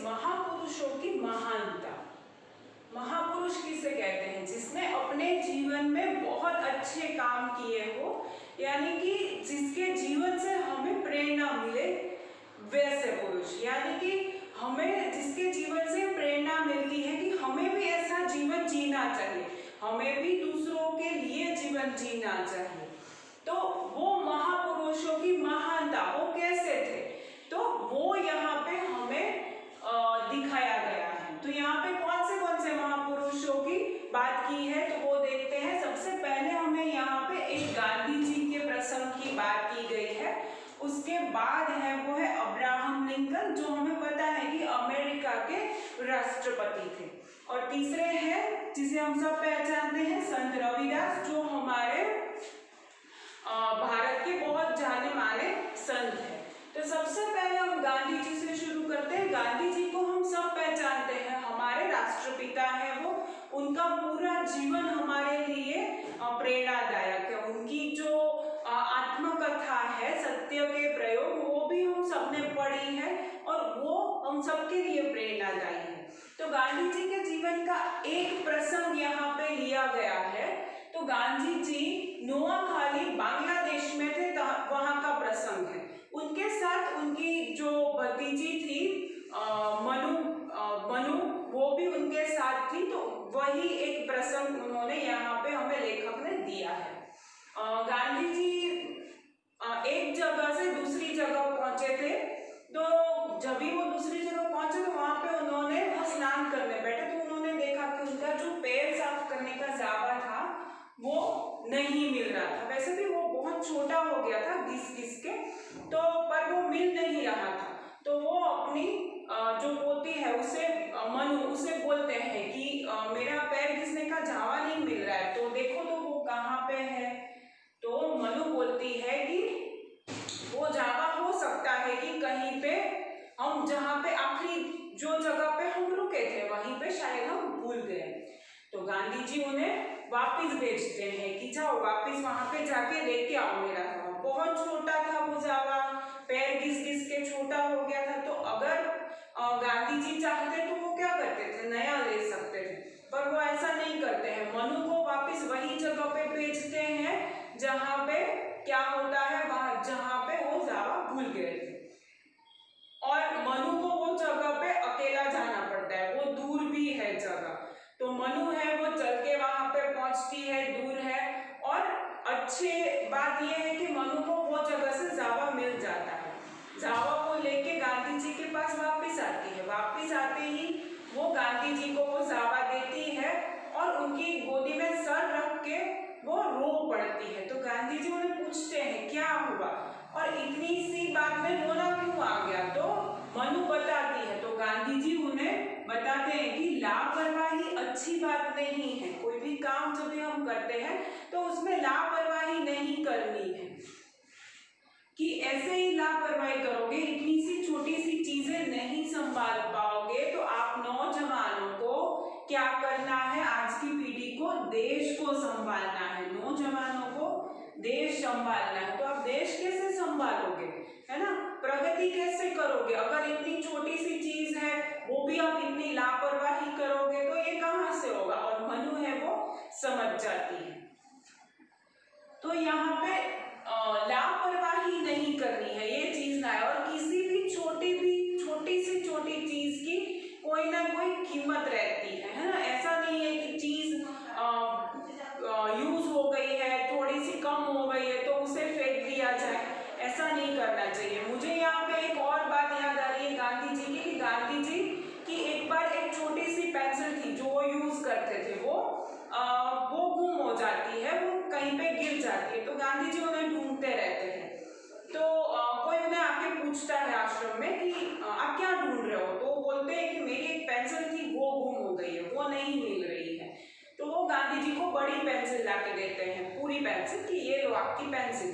महापुरुषों की महानता। महापुरुष किसे कहते हैं? जिसने अपने जीवन में बहुत अच्छे काम किए हो, यानी कि जिसके जीवन से हमें प्रेरणा मिले, वैसे पुरुष। यानी कि हमें जिसके जीवन से प्रेरणा मिलती है कि हमें भी ऐसा जीवन जीना चाहिए, हमें भी दूसरों के लिए जीवन जीना चाहिए। तो वो महापुरुषों की महानता वो कैसे थे, तो वो यहाँ पे हमें दिखाया गया है। तो यहाँ पे कौन से महापुरुषों की बात की है, तो वो देखते हैं। सबसे पहले हमें यहाँ पे एक गांधी जी के प्रसंग की बात की गई है। उसके बाद है वो है अब्राहम लिंकन, जो हमें पता है कि अमेरिका के राष्ट्रपति थे। और तीसरे हैं जिसे हम सब पहचानते हैं संत रविदास, जो हमारे भारत के बहुत जाने माने संत हैं। तो सबसे पहले हम गांधी जी से शुरू करते हैं। गांधी जी को हम सब पहचानते हैं, हमारे राष्ट्रपिता हैं वो। उनका पूरा जीवन हमारे लिए प्रेरणादायक है। उनकी जो आत्मकथा है सत्य के प्रयोग, वो भी हम सबने पढ़ी है और वो हम सबके लिए प्रेरणादायी है। तो गांधी जी के जीवन का एक प्रसंग यहाँ पे लिया गया है। तो गांधी जी नोआखाली बांग्लादेश में थे, वहां का प्रसंग है। उनके साथ उनकी जो भतीजी थी मनु, वो भी उनके साथ थी। तो वही एक प्रसंग उन्होंने यहाँ पे हमें लेखक ने दिया है। गांधी जी एक जगह से दूसरी जगह पहुंचे थे। तो जब भी वो दूसरी जगह पहुंचे तो वहां पे उन्होंने स्नान करने बैठे, तो उन्होंने देखा कि उनका जो पैर साफ करने का जावा था वो नहीं मिल रहा था। वैसे भी वो बहुत छोटा हो गया था घिस के, तो पर वो मिल नहीं रहा था। तो वो अपनी जो पोती है उसे मनु उसे बोलते हैं कि मेरा पैर घिसने का जावा नहीं मिल रहा है, तो देखो तो वो कहाँ पे है। तो मनु बोलती है कि वो जावा हो सकता है कि कहीं पे हम जहाँ पे आखिरी जो जगह पे हम रुके थे वहीं पे शायद हम भूल गए। तो गांधी जी उन्हें वापस भेजते हैं कि जाओ वापस वहां पे जाके लेके आओ मेरा जावा। बहुत छोटा था वो जावा, पैर घिस के छोटा हो गया था। तो अगर गांधी जी चाहते तो वो क्या करते थे, नया ले सकते थे, पर वो ऐसा नहीं करते हैं। मनु को वापस वही जगह पे भेजते हैं जहाँ पे क्या होता है, वहां जहाँ पे वो जावा भूल गए थे। और मनु को वो जगह पे अकेला जाना पड़ता है, वो दूर भी है जगह। तो मनु है वो चल के वहां पे पहुंचती है, दूर है। और अच्छी बात यह है कि मनु को वो जगह से जावा मिल जाता है। जावा को लेके गांधी जी के पास वापस आती है। वापस आते ही वो गांधी जी को वो जावा देती है और उनकी गोदी में सर रख के वो रो पड़ती है। तो गांधी जी उन्हें पूछते हैं क्या हुआ और इतनी सी बात में रोना क्यों आ गया। तो मनु बताती है। तो गांधी जी उन्हें बताते हैं कि लापरवाही अच्छी बात नहीं है। कोई भी काम जब भी हम करते हैं तो उसमें लापरवाही नहीं करनी है, कि ऐसे ही लापरवाही करोगे, इतनी सी छोटी सी चीजें नहीं संभाल पाओगे। तो आप नौजवानों को क्या करना है, आज की पीढ़ी को, देश को संभालना है। नौजवानों को देश संभालना है। तो आप देश कैसे संभालोगे, है ना, प्रगति कैसे करोगे अगर इतनी छोटी सी चीज है वो भी आप इतनी लापरवाही करोगे, तो ये कहाँ से होगा। और मनु है वो समझ जाती है। तो यहाँ पे लापरवाही नहीं करनी है, ये चीज ना है। और किसी भी छोटी सी चीज की कोई ना कोई कीमत रहती है ना। ऐसा नहीं है कि चीज यूज हो गई है, थोड़ी सी कम हो गई है तो उसे फेंक दिया जाए, ऐसा नहीं करना चाहिए। मुझे यहाँ पे एक और बात याद आ रही है गांधी जी की, कि गांधी जी की एक बार एक छोटी सी पेंसिल थी जो वो यूज करते थे, वो गुम हो जाती है, वो कहीं पे गिर जाती है। तो गांधी जी उन्हें ढूंढते रहते हैं। तो कोई उन्हें आके पूछता है आश्रम में कि आप क्या ढूंढ रहे हो। तो वो बोलते हैं कि मेरी एक पेंसिल थी वो गुम हो गई है, वो नहीं मिल रही है। तो वो गांधी जी को बड़ी पेंसिल ला के देते हैं, पूरी पेंसिल, कि ये लो आपकी पेंसिल।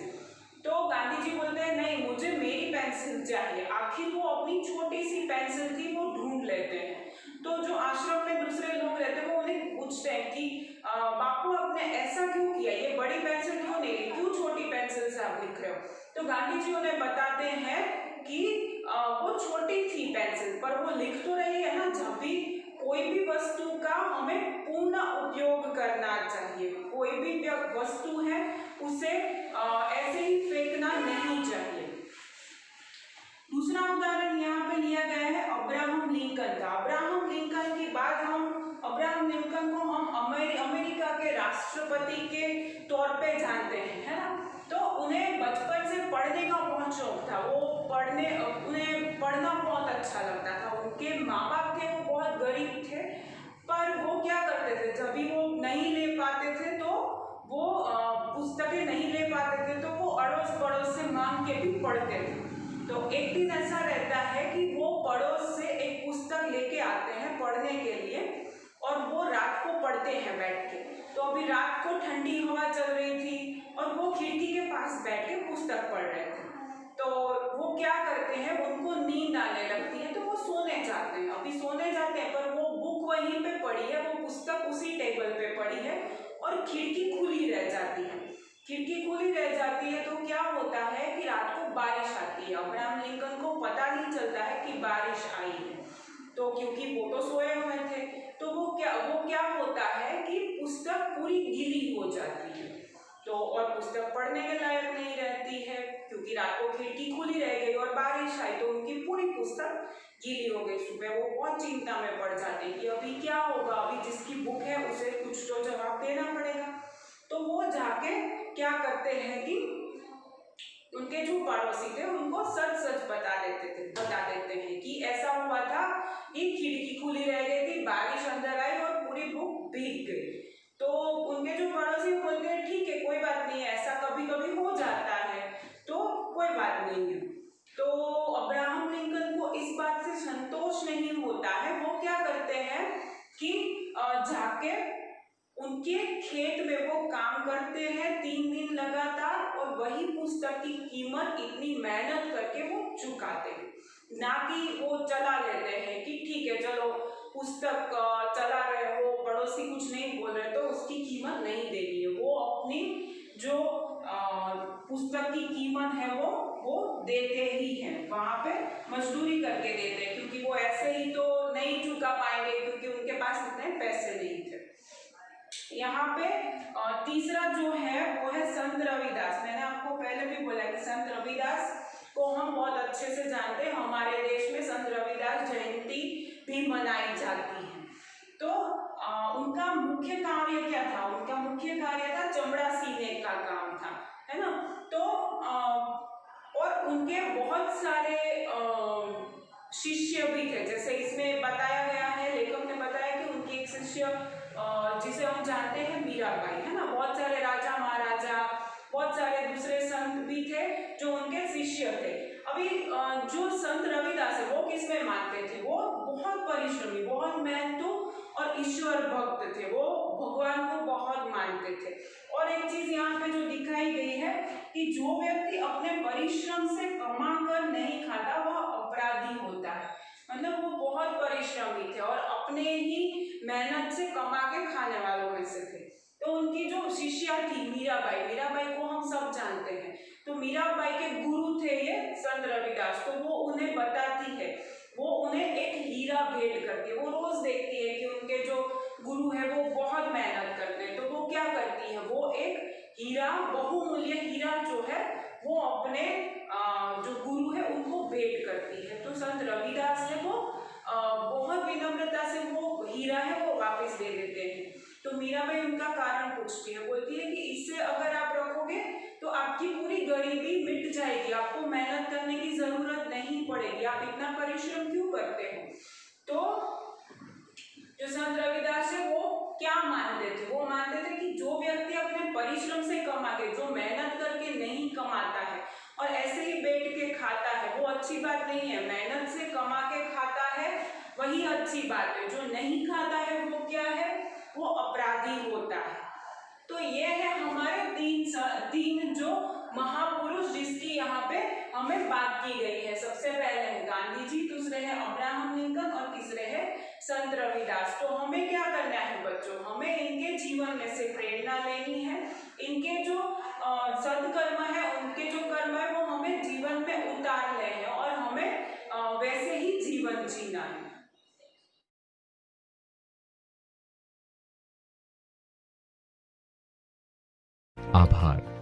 तो गांधी जी बोलते हैं नहीं, मुझे मेरी पेंसिल चाहिए। आखिर वो अपनी छोटी सी पेंसिल थी वो ढूंढ लेते हैं। तो जो आश्रम में दूसरे लोग रहते हैं वो उन्हें पूछते हैं कि बापू आपने ऐसा क्यों किया, ये बड़ी पेंसिल क्यों नहीं ली, क्यों छोटी पेंसिल से आप लिख रहे हो। तो गांधी जी उन्हें बताते हैं कि वो छोटी थी पेंसिल, पर वो वो लिख तो रही है ना, जब भी कोई भी वस्तु का हमें पूर्ण उपयोग करना चाहिए, कोई भी वस्तु है उसे ऐसे ही फेंकना नहीं चाहिए। दूसरा उदाहरण यहाँ पे लिया गया है अब्राहम लिंकन का। अब्राहम लिंकन की बात हम अब्राहम लिंकन को हम अमेरिका के राष्ट्रपति के तौर पे जानते हैं, है ना। तो उन्हें बचपन से पढ़ने का बहुत शौक था, वो उन्हें पढ़ना बहुत अच्छा लगता था। उनके माँ बाप थे वो बहुत गरीब थे, पर वो क्या करते थे, जब भी वो नहीं ले पाते थे तो वो पुस्तकें नहीं ले पाते थे तो वो अड़ोस पड़ोस से मांग के भी पढ़ते थे। तो एक दिन ऐसा रहता है कि वो पड़ोस से एक पुस्तक लेके आते हैं पढ़ने के लिए और वो रात को पढ़ते हैं बैठ के। तो अभी रात को ठंडी हवा चल रही थी और वो खिड़की के पास बैठ के पुस्तक पढ़ रहे थे। तो वो क्या करते हैं, उनको नींद आने लगती है तो वो सोने जाते हैं। अभी सोने जाते हैं पर वो बुक वहीं पे पड़ी है, वो पुस्तक उसी टेबल पे पड़ी है और खिड़की खुली रह जाती है। खिड़की खुली रह जाती है तो क्या होता है कि रात को बारिश आती है। अब्राहम लिंकन को पता नहीं चलता है कि बारिश आई है, तो क्योंकि वो तो सोए हुए थे तो वो क्या होता है कि पुस्तक पूरी गीली हो जाती है। तो और पुस्तक पढ़ने के लायक नहीं रहती है क्योंकि रात को खिड़की खुली रह गई और बारिश आई तो उनकी पूरी पुस्तक गीली हो गई। सुबह वो बहुत चिंता में पड़ जाते हैं कि अभी क्या होगा, अभी जिसकी बुक है उसे कुछ तो जवाब देना पड़ेगा। तो वो जाके क्या करते हैं कि उनके जो पड़ोसी थे उनको सच सच बता देते हैं कि ऐसा हुआ था कि खिड़की खुली रह गई थी, बारिश अंदर आई और पूरी बुक भीग गई। तो उनके जो पड़ोसी बोलते हैं ठीक है कोई बात नहीं है, ऐसा कभी कभी हो जाता है तो कोई बात नहीं है। तो अब्राहम लिंकन को इस बात से संतोष नहीं होता है, वो क्या करते हैं कि जाके उनके खेत में वो काम करते हैं 3 दिन लगातार और वही पुस्तक की कीमत इतनी मेहनत करके वो चुकाते हैं। ना कि वो चला लेते हैं कि ठीक है चलो पुस्तक चला रहे हो, पड़ोसी कुछ नहीं बोल रहे तो उसकी कीमत नहीं देनी है। वो अपनी जो पुस्तक की कीमत है वो देते ही हैं, वहां पे मजदूरी करके देते हैं क्योंकि वो ऐसे ही तो नहीं चुका पाएंगे क्योंकि उनके पास इतने पैसे नहीं थे। यहाँ पे तीसरा जो है वो है संत रविदास। मैंने आपको पहले भी बोला कि संत रविदास को हम बहुत अच्छे से जानते हैं, हमारे देश में संत रविदास जयंती भी मनाई जाती है। तो उनका मुख्य कार्य क्या था, उनका मुख्य कार्य था चमड़ा सीने का काम था, है ना। तो और उनके बहुत सारे शिष्य भी थे, जैसे इसमें बताया गया है, लेखक ने बताया कि उनके एक शिष्य जिसे हम जानते हैं मीराबाई, है ना। बहुत सारे राजा महाराजा, बहुत सारे दूसरे संत भी थे जो उनके शिष्य थे। अभी जो संत रविदास है वो किसमें मानते थे, वो बहुत परिश्रमी, बहुत मेहनतू और ईश्वर भक्त थे, वो भगवान को बहुत मानते थे। और एक चीज यहाँ पे जो दिखाई गई है कि जो व्यक्ति अपने परिश्रम से कमा कर नहीं खाता वह अपराधी होता है। मतलब वो बहुत परिश्रमी थे और अपने ही मेहनत से कमा के खाने वालों में से थे। तो उनकी जो शिष्या थी मीराबाई को हम सब जानते हैं। तो मीराबाई के गुरु थे ये संत रविदास। तो वो उन्हें बताती है, वो उन्हें एक हीरा भेंट करती है। वो रोज देखती है कि उनके जो गुरु है वो बहुत मेहनत करते हैं, तो वो क्या करती है, वो एक हीरा, बहुमूल्य हीरा जो है वो अपने जो गुरु है उनको भेंट करती है। तो संत रविदास है वो बहुत विनम्रता से वो हीरा है वो वापस दे देते हैं। तो मीराबाई उनका कारण पूछती है, बोलती है कि इससे अगर आप रखोगे तो आपकी पूरी गरीबी मिट जाएगी, आपको मेहनत करने की जरूरत नहीं पड़ेगी, आप इतना परिश्रम क्यों करते हो। तो जो संत रविदास है वो क्या मानते थे, वो मानते थे कि जो व्यक्ति अपने परिश्रम से कमा के, जो मेहनत करके नहीं कमाता है और ऐसे ही बैठ के खाता है वो अच्छी बात नहीं है। मेहनत से कमा के खाता है वही अच्छी बात है, जो नहीं खाता है वो क्या है, वो अपराधी होता है। तो ये है हमारे तीन जो महापुरुष जिसकी यहाँ पे हमें बात की गई है। सबसे पहले है गांधी जी, दूसरे है अब्राहम लिंकन और तीसरे है संत रविदास। तो हमें क्या करना है बच्चों, हमें इनके जीवन में से प्रेरणा लेनी है। इनके जो सत्कर्म है, उनके जो कर्म है वो हमें जीवन में उतारने हैं और हमें वैसे ही जीवन जीना है। आभार।